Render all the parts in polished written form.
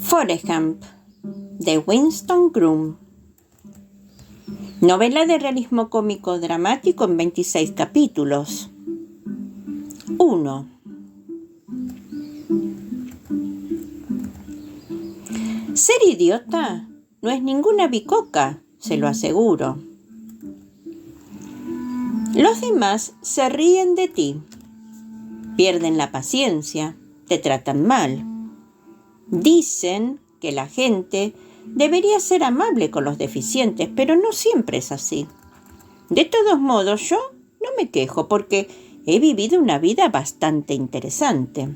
Forrest Gump, de Winston Groom. Novela de realismo cómico dramático en 26 capítulos. 1. Ser idiota no es ninguna bicoca, se lo aseguro. Los demás se ríen de ti, pierden la paciencia, te tratan mal. Dicen que la gente debería ser amable con los deficientes, pero no siempre es así. De todos modos, yo no me quejo porque he vivido una vida bastante interesante.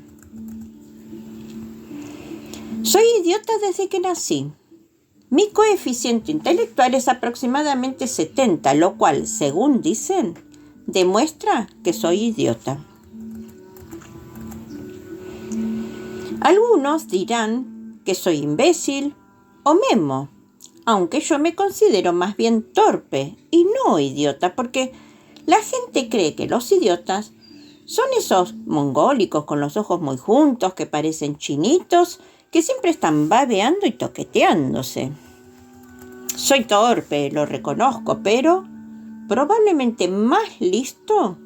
Soy idiota desde que nací. Mi coeficiente intelectual es aproximadamente 70, lo cual, según dicen, demuestra que soy idiota. Algunos dirán que soy imbécil o memo, aunque yo me considero más bien torpe y no idiota, porque la gente cree que los idiotas son esos mongólicos con los ojos muy juntos que parecen chinitos, que siempre están babeando y toqueteándose. Soy torpe, lo reconozco, pero probablemente más listo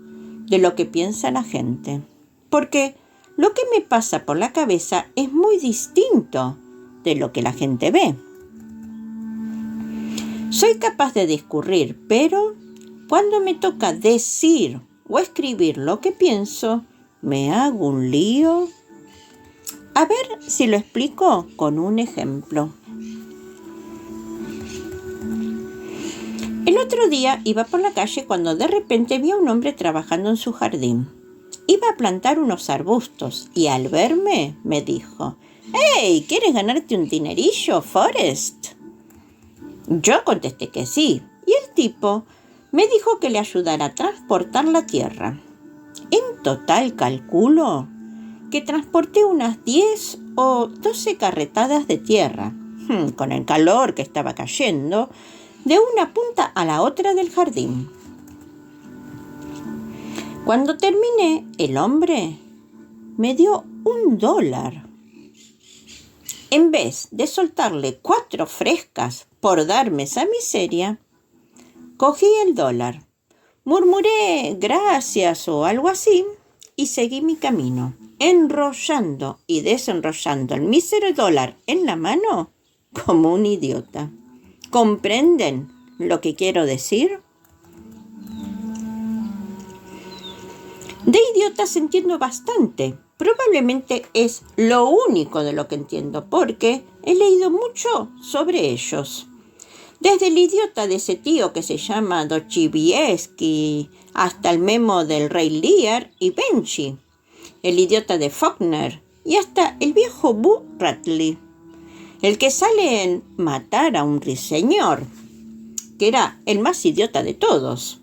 de lo que piensa la gente, porque lo que me pasa por la cabeza es muy distinto de lo que la gente ve. Soy capaz de discurrir, pero cuando me toca decir o escribir lo que pienso, me hago un lío. A ver si lo explico con un ejemplo. El otro día iba por la calle cuando de repente vi a un hombre trabajando en su jardín. Iba a plantar unos arbustos y al verme me dijo: «¡Hey! ¿Quieres ganarte un dinerillo, Forrest?». Yo contesté que sí, y el tipo me dijo que le ayudara a transportar la tierra. En total calculo que transporté unas 10 o 12 carretadas de tierra, con el calor que estaba cayendo, de una punta a la otra del jardín. Cuando terminé, el hombre me dio $1. En vez de soltarle 4 frescas por darme esa miseria, cogí el $1, murmuré gracias o algo así y seguí mi camino, enrollando y desenrollando el mísero $1 en la mano como un idiota. ¿Comprenden lo que quiero decir? De idiotas entiendo bastante. Probablemente es lo único de lo que entiendo, porque he leído mucho sobre ellos. Desde el idiota de ese tío que se llama Dostoyevsky, hasta el memo del Rey Lear y Benji, el idiota de Faulkner y hasta el viejo Boo Radley, el que sale en Matar a un ruiseñor, que era el más idiota de todos.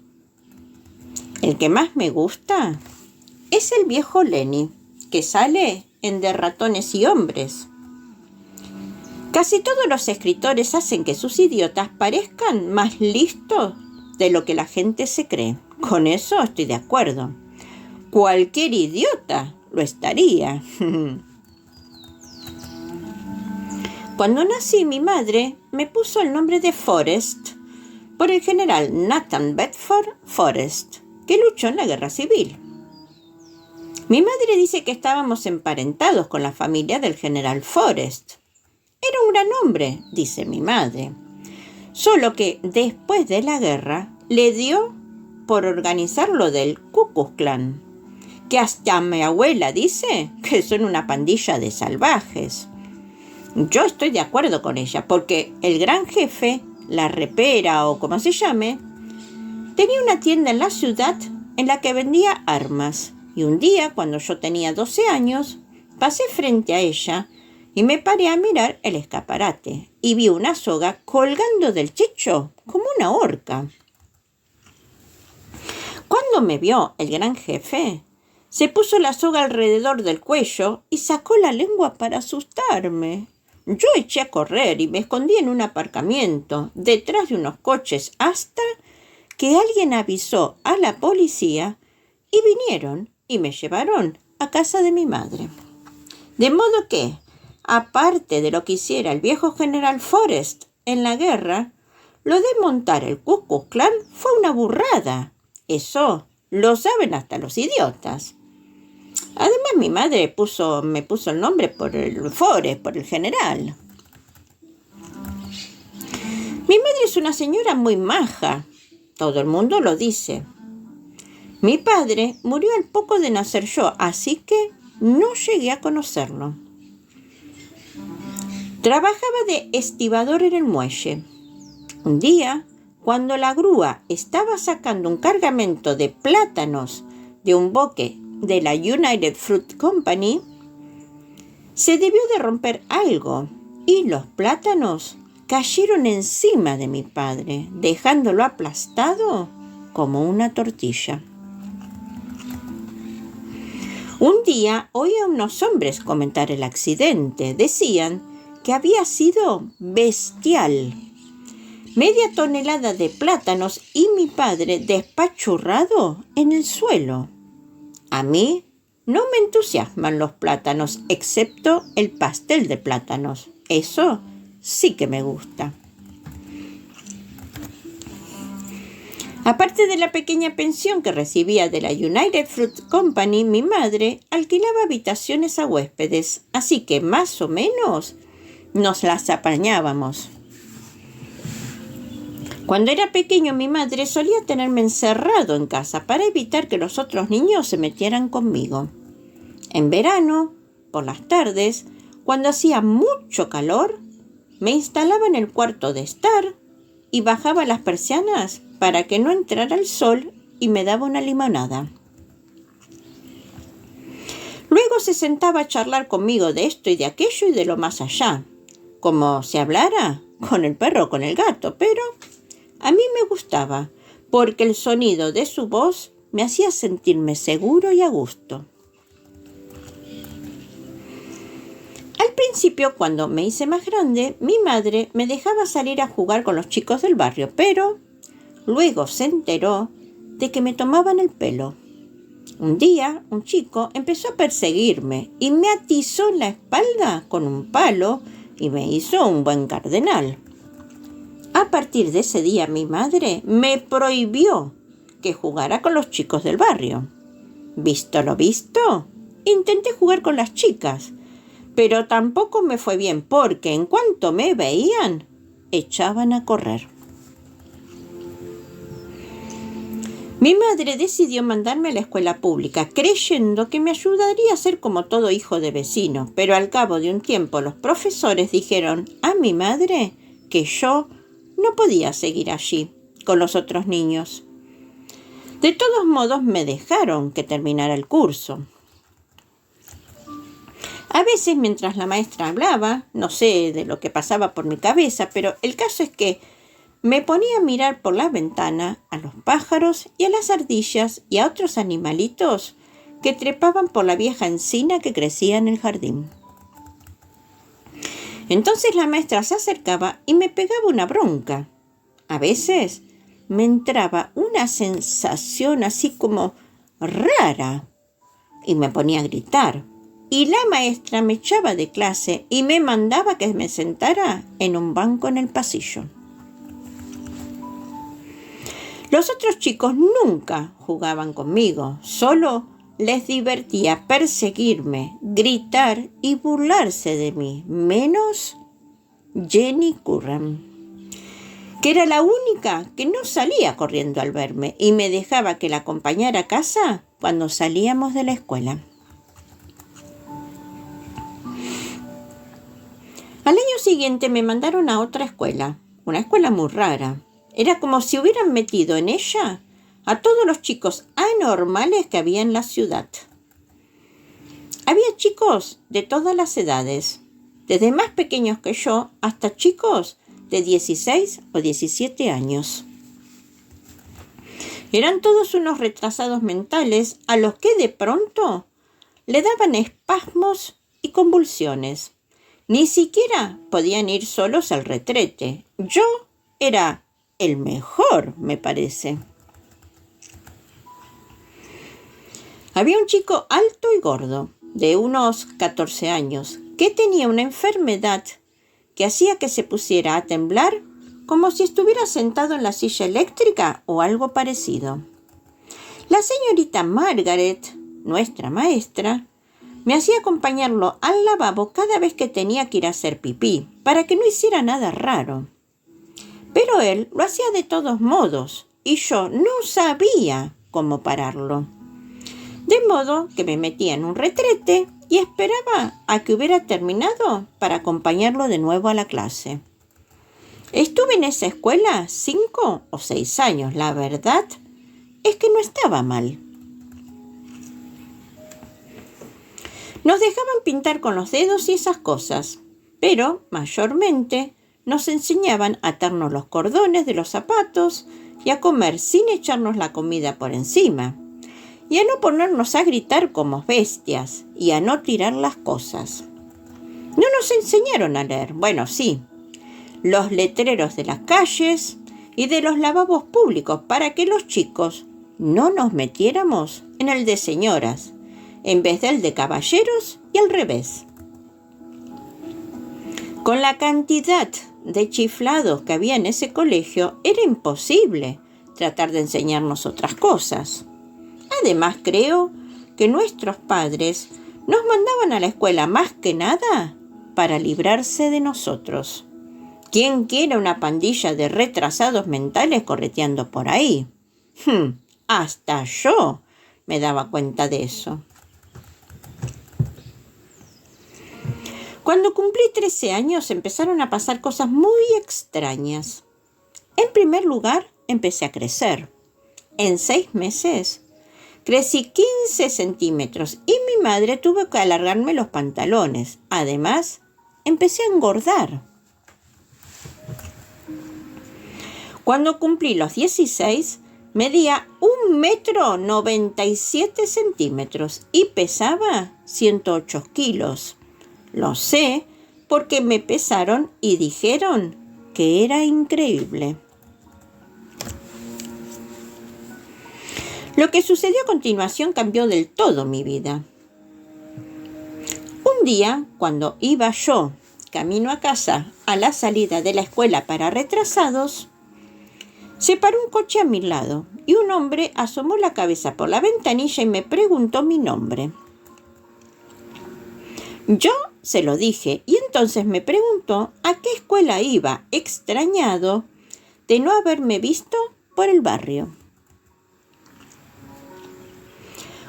El que más me gusta es el viejo Lenny, que sale en De ratones y hombres. Casi todos los escritores hacen que sus idiotas parezcan más listos de lo que la gente se cree. Con eso estoy de acuerdo. Cualquier idiota lo estaría. Cuando nací, mi madre me puso el nombre de Forrest por el general Nathan Bedford Forrest, que luchó en la Guerra Civil. Mi madre dice que estábamos emparentados con la familia del general Forrest. Era un gran hombre, dice mi madre. Solo que después de la guerra le dio por organizar lo del Ku Klux Klan, que hasta mi abuela dice que son una pandilla de salvajes. Yo estoy de acuerdo con ella, porque el gran jefe, la repera o como se llame, tenía una tienda en la ciudad en la que vendía armas. Y un día, cuando yo tenía 12 años, pasé frente a ella y me paré a mirar el escaparate y vi una soga colgando del techo como una horca. Cuando me vio el gran jefe, se puso la soga alrededor del cuello y sacó la lengua para asustarme. Yo eché a correr y me escondí en un aparcamiento, detrás de unos coches, hasta que alguien avisó a la policía y vinieron y me llevaron a casa de mi madre. De modo que, aparte de lo que hiciera el viejo general Forrest en la guerra, lo de montar el Ku Klux Klan fue una burrada. Eso lo saben hasta los idiotas. Además, mi madre me puso el nombre por el Forrest, por el general. Mi madre es una señora muy maja. Todo el mundo lo dice. Mi padre murió al poco de nacer yo, así que no llegué a conocerlo. Trabajaba de estibador en el muelle. Un día, cuando la grúa estaba sacando un cargamento de plátanos de un buque de la United Fruit Company, se debió de romper algo y los plátanos cayeron encima de mi padre, dejándolo aplastado como una tortilla. Un día oí a unos hombres comentar el accidente. Decían que había sido bestial. 1/2 tonelada de plátanos y mi padre despachurrado en el suelo. A mí no me entusiasman los plátanos, excepto el pastel de plátanos. Eso sí que me gusta. Aparte de la pequeña pensión que recibía de la United Fruit Company, mi madre alquilaba habitaciones a huéspedes, así que más o menos nos las apañábamos. Cuando era pequeño, mi madre solía tenerme encerrado en casa para evitar que los otros niños se metieran conmigo. En verano, por las tardes, cuando hacía mucho calor, me instalaba en el cuarto de estar y bajaba las persianas para que no entrara el sol y me daba una limonada. Luego se sentaba a charlar conmigo de esto y de aquello y de lo más allá, como si hablara con el perro o con el gato, pero a mí me gustaba, porque el sonido de su voz me hacía sentirme seguro y a gusto. Al principio, cuando me hice más grande, mi madre me dejaba salir a jugar con los chicos del barrio, pero luego se enteró de que me tomaban el pelo. Un día, un chico empezó a perseguirme y me atizó en la espalda con un palo y me hizo un buen cardenal. A partir de ese día, mi madre me prohibió que jugara con los chicos del barrio. Visto lo visto, intenté jugar con las chicas, pero tampoco me fue bien porque en cuanto me veían, echaban a correr. Mi madre decidió mandarme a la escuela pública, creyendo que me ayudaría a ser como todo hijo de vecino, pero al cabo de un tiempo los profesores dijeron a mi madre que yo no podía seguir allí con los otros niños. De todos modos, me dejaron que terminara el curso. A veces, mientras la maestra hablaba, no sé de lo que pasaba por mi cabeza, pero el caso es que me ponía a mirar por la ventana a los pájaros y a las ardillas y a otros animalitos que trepaban por la vieja encina que crecía en el jardín. Entonces la maestra se acercaba y me pegaba una bronca. A veces me entraba una sensación así como rara y me ponía a gritar. Y la maestra me echaba de clase y me mandaba que me sentara en un banco en el pasillo. Los otros chicos nunca jugaban conmigo, solo les divertía perseguirme, gritar y burlarse de mí, menos Jenny Curran, que era la única que no salía corriendo al verme y me dejaba que la acompañara a casa cuando salíamos de la escuela. Al año siguiente me mandaron a otra escuela, una escuela muy rara. Era como si hubieran metido en ella a todos los chicos anormales que había en la ciudad. Había chicos de todas las edades, desde más pequeños que yo hasta chicos de 16 o 17 años. Eran todos unos retrasados mentales a los que de pronto le daban espasmos y convulsiones. Ni siquiera podían ir solos al retrete. Yo era el mejor, me parece. Había un chico alto y gordo, de unos 14 años, que tenía una enfermedad que hacía que se pusiera a temblar como si estuviera sentado en la silla eléctrica o algo parecido. La señorita Margaret, nuestra maestra, me hacía acompañarlo al lavabo cada vez que tenía que ir a hacer pipí, para que no hiciera nada raro. Pero él lo hacía de todos modos, y yo no sabía cómo pararlo. De modo que me metía en un retrete y esperaba a que hubiera terminado para acompañarlo de nuevo a la clase. Estuve en esa escuela 5 o 6 años, la verdad es que no estaba mal. Nos dejaban pintar con los dedos y esas cosas, pero mayormente nos enseñaban a atarnos los cordones de los zapatos y a comer sin echarnos la comida por encima, y a no ponernos a gritar como bestias y a no tirar las cosas. No nos enseñaron a leer, bueno, sí, los letreros de las calles y de los lavabos públicos para que los chicos no nos metiéramos en el de señoras, en vez del de caballeros y al revés. Con la cantidad de chiflados que había en ese colegio, era imposible tratar de enseñarnos otras cosas. Además, creo que nuestros padres nos mandaban a la escuela más que nada para librarse de nosotros. ¿Quién quiere una pandilla de retrasados mentales correteando por ahí? Hasta yo me daba cuenta de eso. Cuando cumplí 13 años empezaron a pasar cosas muy extrañas. En primer lugar, empecé a crecer. En 6 meses crecí 15 centímetros y mi madre tuvo que alargarme los pantalones. Además, empecé a engordar. Cuando cumplí los 16, medía 1,97 m y pesaba 108 kilos. Lo sé porque me pesaron y dijeron que era increíble. Lo que sucedió a continuación cambió del todo mi vida. Un día, cuando iba yo camino a casa a la salida de la escuela para retrasados, se paró un coche a mi lado y un hombre asomó la cabeza por la ventanilla y me preguntó mi nombre. Yo se lo dije y entonces me preguntó a qué escuela iba, extrañado de no haberme visto por el barrio.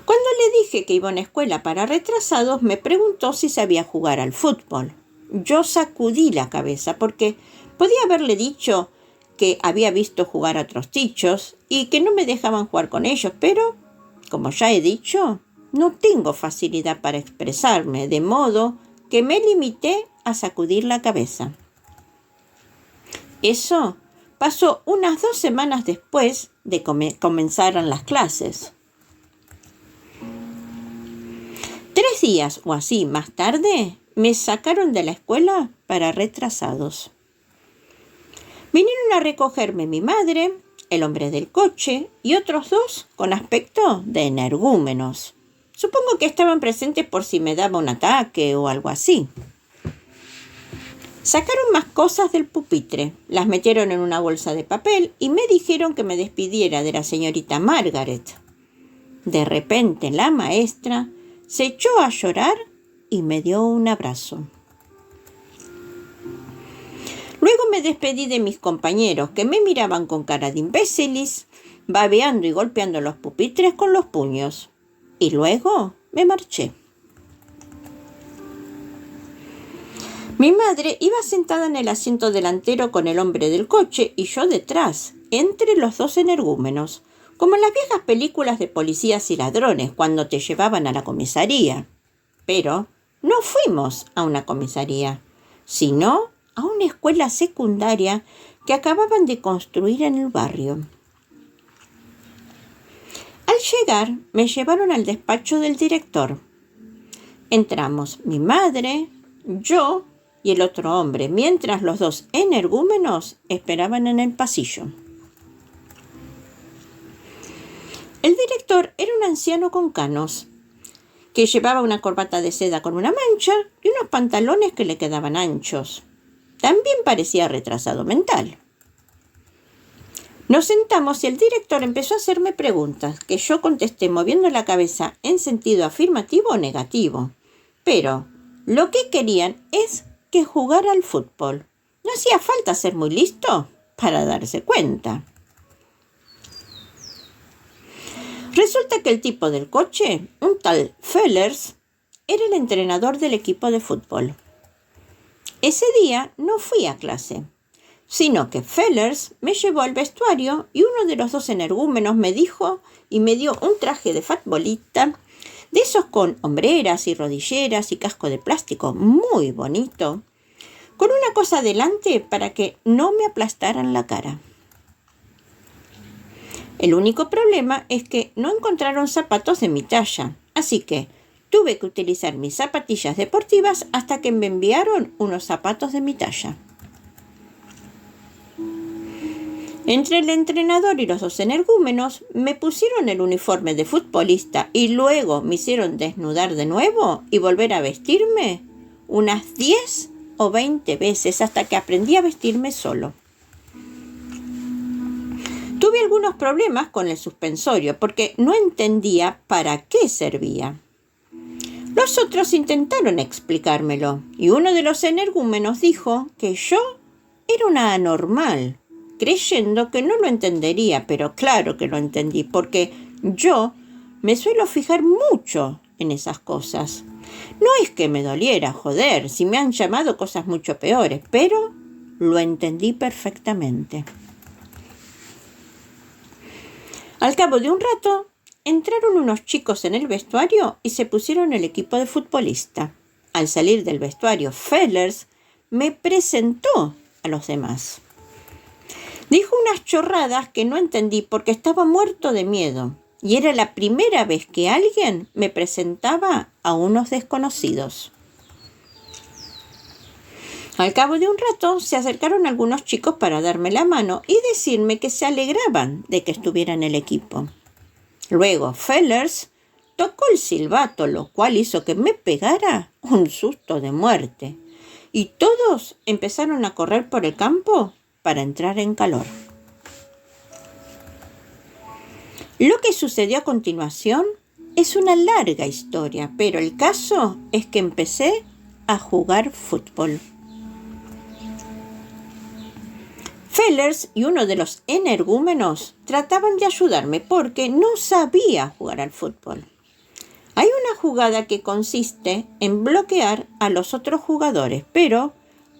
Cuando le dije que iba a una escuela para retrasados, me preguntó si sabía jugar al fútbol. Yo sacudí la cabeza porque podía haberle dicho que había visto jugar a otros tichos y que no me dejaban jugar con ellos, pero, como ya he dicho, no tengo facilidad para expresarme, de modo que me limité a sacudir la cabeza. Eso pasó unas 2 semanas después de que comenzaran las clases. 3 días o así más tarde, me sacaron de la escuela para retrasados. Vinieron a recogerme mi madre, el hombre del coche y otros 2 con aspecto de energúmenos. Supongo que estaban presentes por si me daba un ataque o algo así. Sacaron más cosas del pupitre, las metieron en una bolsa de papel y me dijeron que me despidiera de la señorita Margaret. De repente la maestra se echó a llorar y me dio un abrazo. Luego me despedí de mis compañeros que me miraban con cara de imbéciles, babeando y golpeando los pupitres con los puños. Y luego me marché. Mi madre iba sentada en el asiento delantero con el hombre del coche y yo detrás, entre los 2 energúmenos, como en las viejas películas de policías y ladrones cuando te llevaban a la comisaría. Pero no fuimos a una comisaría, sino a una escuela secundaria que acababan de construir en el barrio. Al llegar, me llevaron al despacho del director. Entramos mi madre, yo y el otro hombre, mientras los 2 energúmenos esperaban en el pasillo. El director era un anciano con canos, que llevaba una corbata de seda con una mancha y unos pantalones que le quedaban anchos. También parecía retrasado mental. Nos sentamos y el director empezó a hacerme preguntas, que yo contesté moviendo la cabeza en sentido afirmativo o negativo. Pero lo que querían es que jugara al fútbol. No hacía falta ser muy listo para darse cuenta. Resulta que el tipo del coche, un tal Fellers, era el entrenador del equipo de fútbol. Ese día no fui a clase, sino que Fellers me llevó al vestuario y uno de los dos energúmenos me dijo y me dio un traje de futbolista, de esos con hombreras y rodilleras y casco de plástico muy bonito, con una cosa delante para que no me aplastaran la cara. El único problema es que no encontraron zapatos de mi talla, así que tuve que utilizar mis zapatillas deportivas hasta que me enviaron unos zapatos de mi talla. Entre el entrenador y los dos energúmenos me pusieron el uniforme de futbolista y luego me hicieron desnudar de nuevo y volver a vestirme unas 10 o 20 veces hasta que aprendí a vestirme solo. Tuve algunos problemas con el suspensorio porque no entendía para qué servía. Los otros intentaron explicármelo y uno de los energúmenos dijo que yo era una anormal, creyendo que no lo entendería, pero claro que lo entendí porque yo me suelo fijar mucho en esas cosas. No es que me doliera, joder, si me han llamado cosas mucho peores, pero lo entendí perfectamente. Al cabo de un rato, entraron unos chicos en el vestuario y se pusieron el equipo de futbolista. Al salir del vestuario, Fellers me presentó a los demás. Dijo unas chorradas que no entendí porque estaba muerto de miedo y era la primera vez que alguien me presentaba a unos desconocidos. Al cabo de un rato se acercaron algunos chicos para darme la mano y decirme que se alegraban de que estuviera en el equipo. Luego Fellers tocó el silbato, lo cual hizo que me pegara un susto de muerte. Y todos empezaron a correr por el campo para entrar en calor. Lo que sucedió a continuación es una larga historia, pero el caso es que empecé a jugar fútbol. Fellers y uno de los energúmenos trataban de ayudarme porque no sabía jugar al fútbol. Hay una jugada que consiste en bloquear a los otros jugadores, pero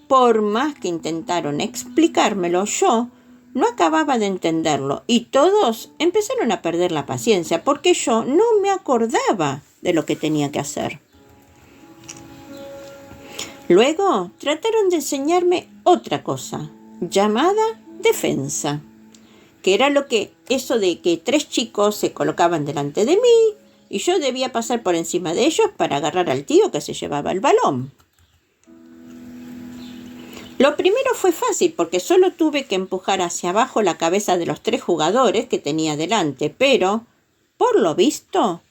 por más que intentaron explicármelo, yo no acababa de entenderlo y todos empezaron a perder la paciencia porque yo no me acordaba de lo que tenía que hacer. Luego trataron de enseñarme otra cosa, llamada defensa, que era eso de que 3 chicos se colocaban delante de mí y yo debía pasar por encima de ellos para agarrar al tío que se llevaba el balón. Lo primero fue fácil porque solo tuve que empujar hacia abajo la cabeza de los 3 jugadores que tenía delante, pero, por lo visto,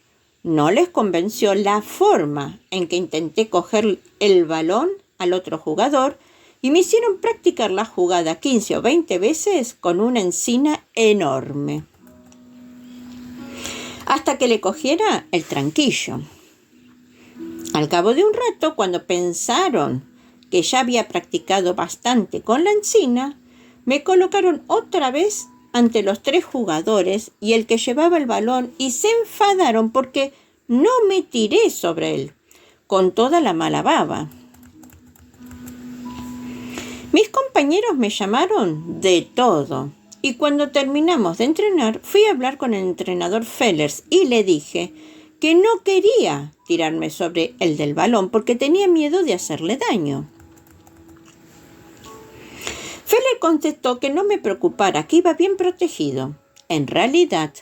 no les convenció la forma en que intenté coger el balón al otro jugador y me hicieron practicar la jugada 15 o 20 veces con una encina enorme, hasta que le cogiera el tranquillo. Al cabo de un rato, cuando pensaron que ya había practicado bastante con la encina, me colocaron otra vez ante los 3 jugadores y el que llevaba el balón y se enfadaron porque no me tiré sobre él, con toda la mala baba. Mis compañeros me llamaron de todo y cuando terminamos de entrenar fui a hablar con el entrenador Fellers y le dije que no quería tirarme sobre el del balón porque tenía miedo de hacerle daño. Feller contestó que no me preocupara, que iba bien protegido. En realidad,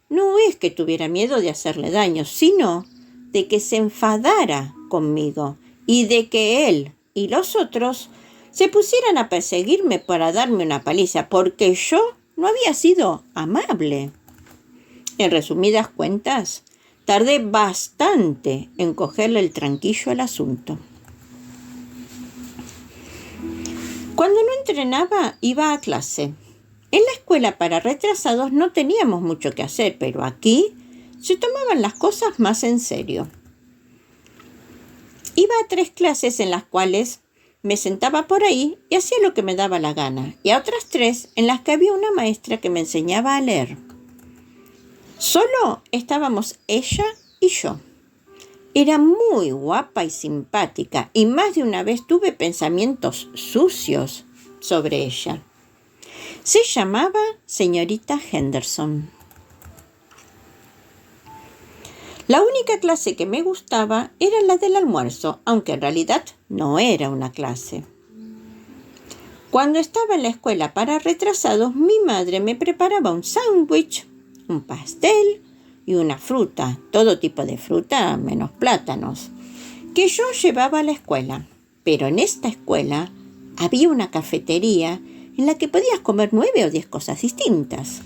no es que tuviera miedo de hacerle daño, sino de que se enfadara conmigo y de que él y los otros se pusieran a perseguirme para darme una paliza porque yo no había sido amable. En resumidas cuentas, tardé bastante en cogerle el tranquillo al asunto. Cuando no entrenaba, iba a clase. En la escuela para retrasados no teníamos mucho que hacer, pero aquí se tomaban las cosas más en serio. Iba a 3 clases en las cuales me sentaba por ahí y hacía lo que me daba la gana, y a otras 3 en las que había una maestra que me enseñaba a leer. Solo estábamos ella y yo. Era muy guapa y simpática, y más de una vez tuve pensamientos sucios sobre ella. Se llamaba señorita Henderson. La única clase que me gustaba era la del almuerzo, aunque en realidad no era una clase. Cuando estaba en la escuela para retrasados, mi madre me preparaba un sándwich, un pastel y una fruta, todo tipo de fruta menos plátanos, que yo llevaba a la escuela. Pero en esta escuela había una cafetería en la que podías comer 9 o 10 cosas distintas.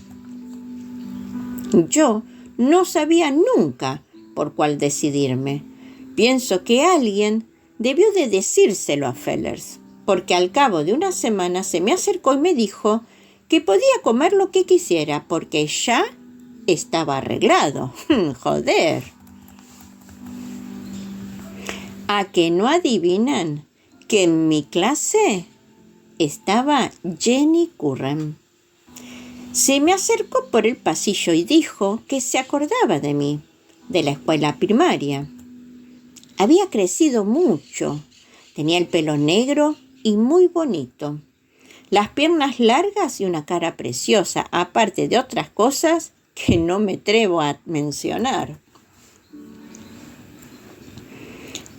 Yo no sabía nunca por cuál decidirme. Pienso que alguien debió de decírselo a Fellers, porque al cabo de una semana se me acercó y me dijo que podía comer lo que quisiera, porque ya estaba arreglado. ¡Joder! ¿A que no adivinan que en mi clase estaba Jenny Curran? Se me acercó por el pasillo y dijo que se acordaba de mí, de la escuela primaria. Había crecido mucho, tenía el pelo negro y muy bonito, las piernas largas y una cara preciosa, aparte de otras cosas que no me atrevo a mencionar.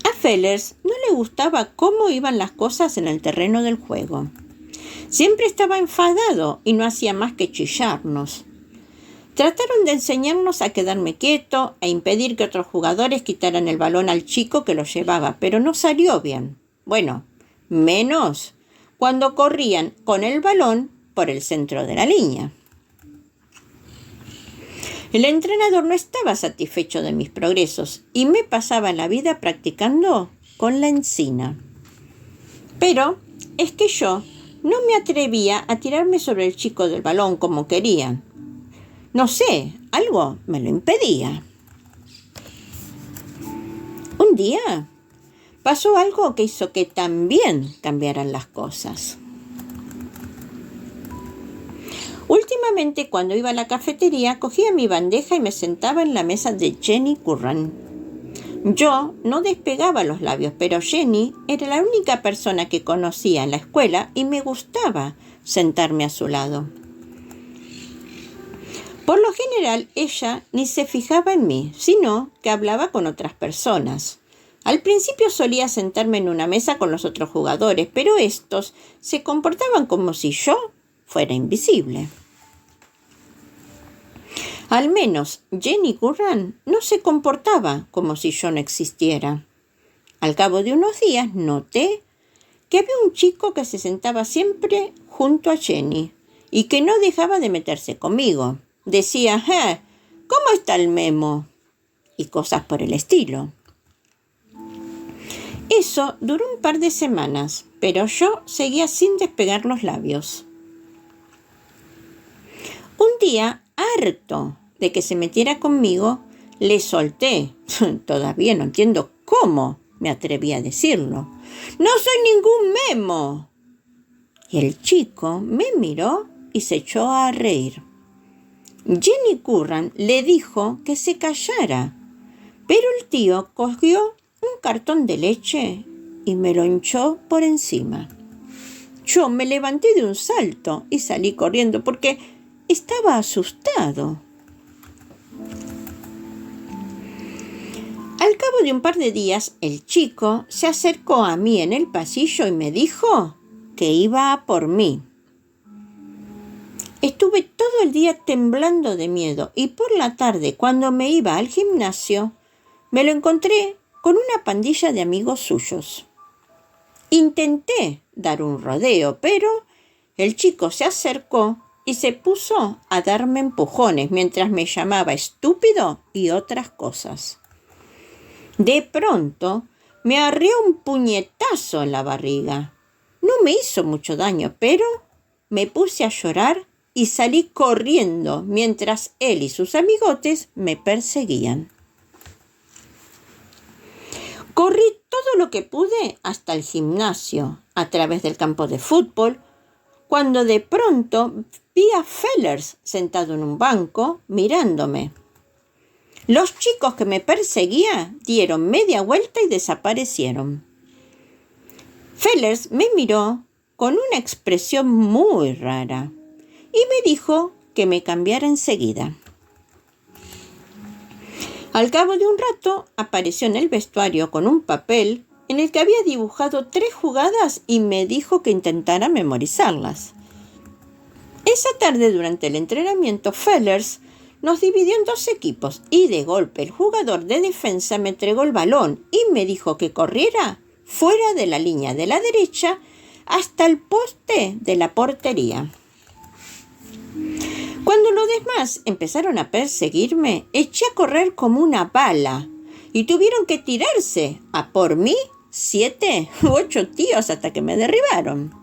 A Fellers no le gustaba cómo iban las cosas en el terreno del juego. Siempre estaba enfadado y no hacía más que chillarnos. Trataron de enseñarnos a quedarme quieto e impedir que otros jugadores quitaran el balón al chico que lo llevaba, pero no salió bien. Bueno, menos cuando corrían con el balón por el centro de la línea. El entrenador no estaba satisfecho de mis progresos y me pasaba la vida practicando con la encina. Pero es que yo no me atrevía a tirarme sobre el chico del balón como querían. No sé, algo me lo impedía. Un día pasó algo que hizo que también cambiaran las cosas. Últimamente, cuando iba a la cafetería, cogía mi bandeja y me sentaba en la mesa de Jenny Curran. Yo no despegaba los labios, pero Jenny era la única persona que conocía en la escuela y me gustaba sentarme a su lado. Por lo general, ella ni se fijaba en mí, sino que hablaba con otras personas. Al principio solía sentarme en una mesa con los otros jugadores, pero estos se comportaban como si yo fuera invisible. Al menos Jenny Curran no se comportaba como si yo no existiera. Al cabo de unos días noté que había un chico que se sentaba siempre junto a Jenny y que no dejaba de meterse conmigo. Decía, ¿cómo está el Memo? Y cosas por el estilo. Eso duró un par de semanas, pero yo seguía sin despegar los labios. Un día, harto de que se metiera conmigo, le solté. Todavía no entiendo cómo me atreví a decirlo. ¡No soy ningún Memo! Y el chico me miró y se echó a reír. Jenny Curran le dijo que se callara, pero el tío cogió un cartón de leche y me lo hinchó por encima. Yo me levanté de un salto y salí corriendo porque estaba asustado. Al cabo de un par de días, el chico se acercó a mí en el pasillo y me dijo que iba a por mí. Estuve todo el día temblando de miedo y por la tarde, cuando me iba al gimnasio, me lo encontré con una pandilla de amigos suyos. Intenté dar un rodeo, pero el chico se acercó y se puso a darme empujones mientras me llamaba estúpido y otras cosas. De pronto me arreó un puñetazo en la barriga. No me hizo mucho daño, pero me puse a llorar y salí corriendo mientras él y sus amigotes me perseguían. Corrí todo lo que pude hasta el gimnasio, a través del campo de fútbol, cuando de pronto vi a Fellers sentado en un banco mirándome. Los chicos que me perseguían dieron media vuelta y desaparecieron. Fellers me miró con una expresión muy rara y me dijo que me cambiara enseguida. Al cabo de un rato apareció en el vestuario con un papel en el que había dibujado 3 jugadas y me dijo que intentara memorizarlas. Esa tarde durante el entrenamiento, Fellers nos dividió en 2 equipos y de golpe el jugador de defensa me entregó el balón y me dijo que corriera fuera de la línea de la derecha hasta el poste de la portería. Cuando los demás empezaron a perseguirme, eché a correr como una bala y tuvieron que tirarse a por mí 7 u 8 tíos hasta que me derribaron.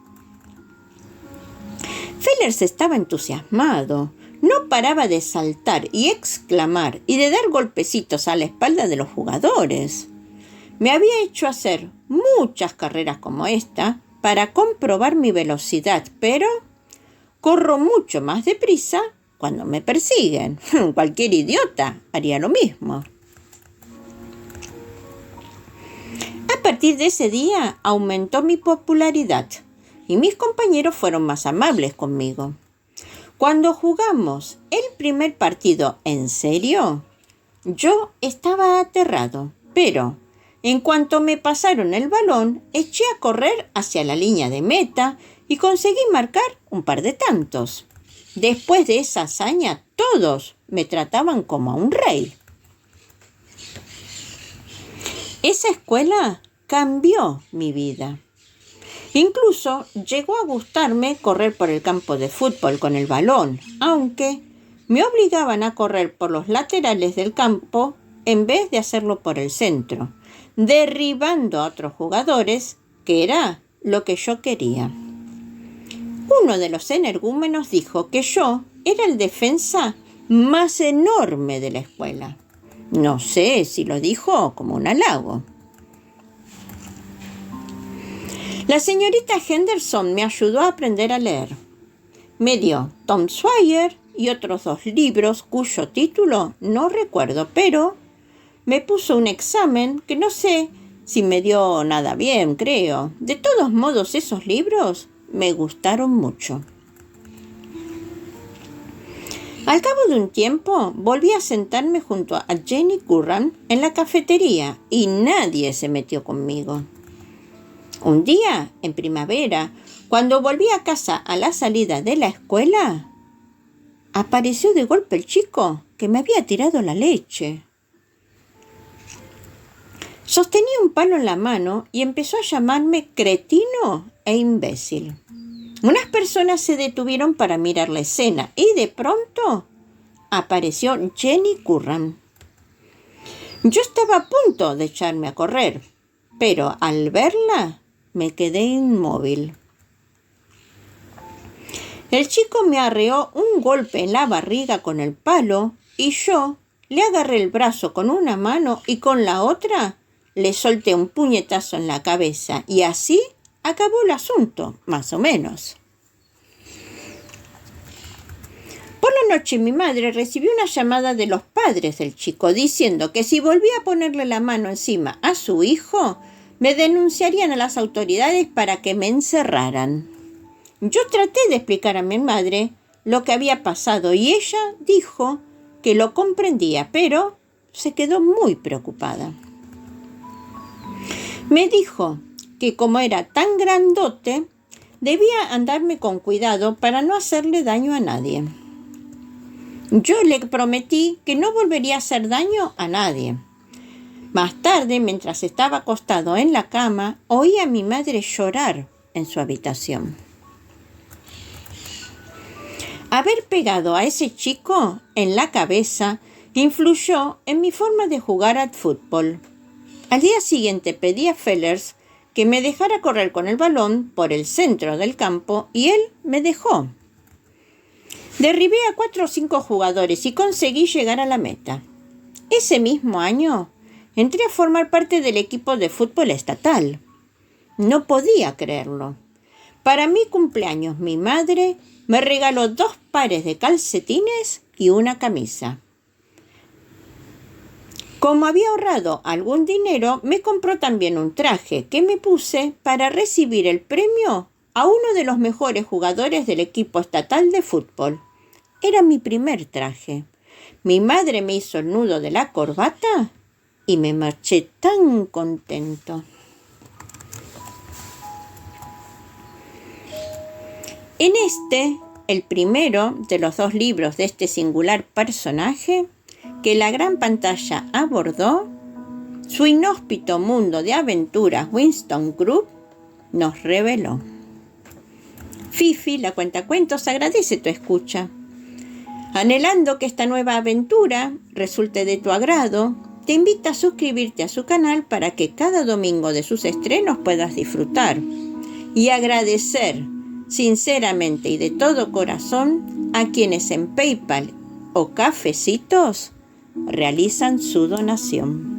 Fellers estaba entusiasmado. No paraba de saltar y exclamar y de dar golpecitos a la espalda de los jugadores. Me había hecho hacer muchas carreras como esta para comprobar mi velocidad, pero corro mucho más deprisa cuando me persiguen. Cualquier idiota haría lo mismo. A partir de ese día aumentó mi popularidad y mis compañeros fueron más amables conmigo. Cuando jugamos el primer partido en serio, yo estaba aterrado, pero en cuanto me pasaron el balón, eché a correr hacia la línea de meta y conseguí marcar un par de tantos. Después de esa hazaña, todos me trataban como a un rey. Esa escuela cambió mi vida. Incluso llegó a gustarme correr por el campo de fútbol con el balón, aunque me obligaban a correr por los laterales del campo en vez de hacerlo por el centro, derribando a otros jugadores, que era lo que yo quería. Uno de los energúmenos dijo que yo era el defensa más enorme de la escuela. No sé si lo dijo como un halago. La señorita Henderson me ayudó a aprender a leer. Me dio Tom Sawyer y otros 2 libros cuyo título no recuerdo, pero me puso un examen que no sé si me dio nada bien, creo. De todos modos, esos libros me gustaron mucho. Al cabo de un tiempo, volví a sentarme junto a Jenny Curran en la cafetería y nadie se metió conmigo. Un día, en primavera, cuando volví a casa a la salida de la escuela, apareció de golpe el chico que me había tirado la leche. Sostenía un palo en la mano y empezó a llamarme cretino e imbécil. Unas personas se detuvieron para mirar la escena y de pronto apareció Jenny Curran. Yo estaba a punto de echarme a correr, pero al verla me quedé inmóvil. El chico me arreó un golpe en la barriga con el palo y yo le agarré el brazo con una mano y con la otra le solté un puñetazo en la cabeza y así acabó el asunto, más o menos. Por la noche mi madre recibió una llamada de los padres del chico diciendo que si volvía a ponerle la mano encima a su hijo, me denunciarían a las autoridades para que me encerraran. Yo traté de explicar a mi madre lo que había pasado y ella dijo que lo comprendía, pero se quedó muy preocupada. Me dijo que como era tan grandote, debía andarme con cuidado para no hacerle daño a nadie. Yo le prometí que no volvería a hacer daño a nadie. Más tarde, mientras estaba acostado en la cama, oí a mi madre llorar en su habitación. Haber pegado a ese chico en la cabeza influyó en mi forma de jugar al fútbol. Al día siguiente pedí a Fellers que me dejara correr con el balón por el centro del campo y él me dejó. Derribé a 4 o 5 jugadores y conseguí llegar a la meta. Ese mismo año entré a formar parte del equipo de fútbol estatal. No podía creerlo. Para mi cumpleaños mi madre me regaló 2 pares de calcetines y una camisa. Como había ahorrado algún dinero, me compró también un traje que me puse para recibir el premio a uno de los mejores jugadores del equipo estatal de fútbol. Era mi primer traje. Mi madre me hizo el nudo de la corbata y me marché tan contento. En el primero de los 2 libros de este singular personaje, que la gran pantalla abordó, su inhóspito mundo de aventuras Winston Group nos reveló. Fifi, la cuentacuentos, agradece tu escucha. Anhelando que esta nueva aventura resulte de tu agrado, te invita a suscribirte a su canal para que cada domingo de sus estrenos puedas disfrutar y agradecer sinceramente y de todo corazón a quienes en PayPal o Cafecitos realizan su donación.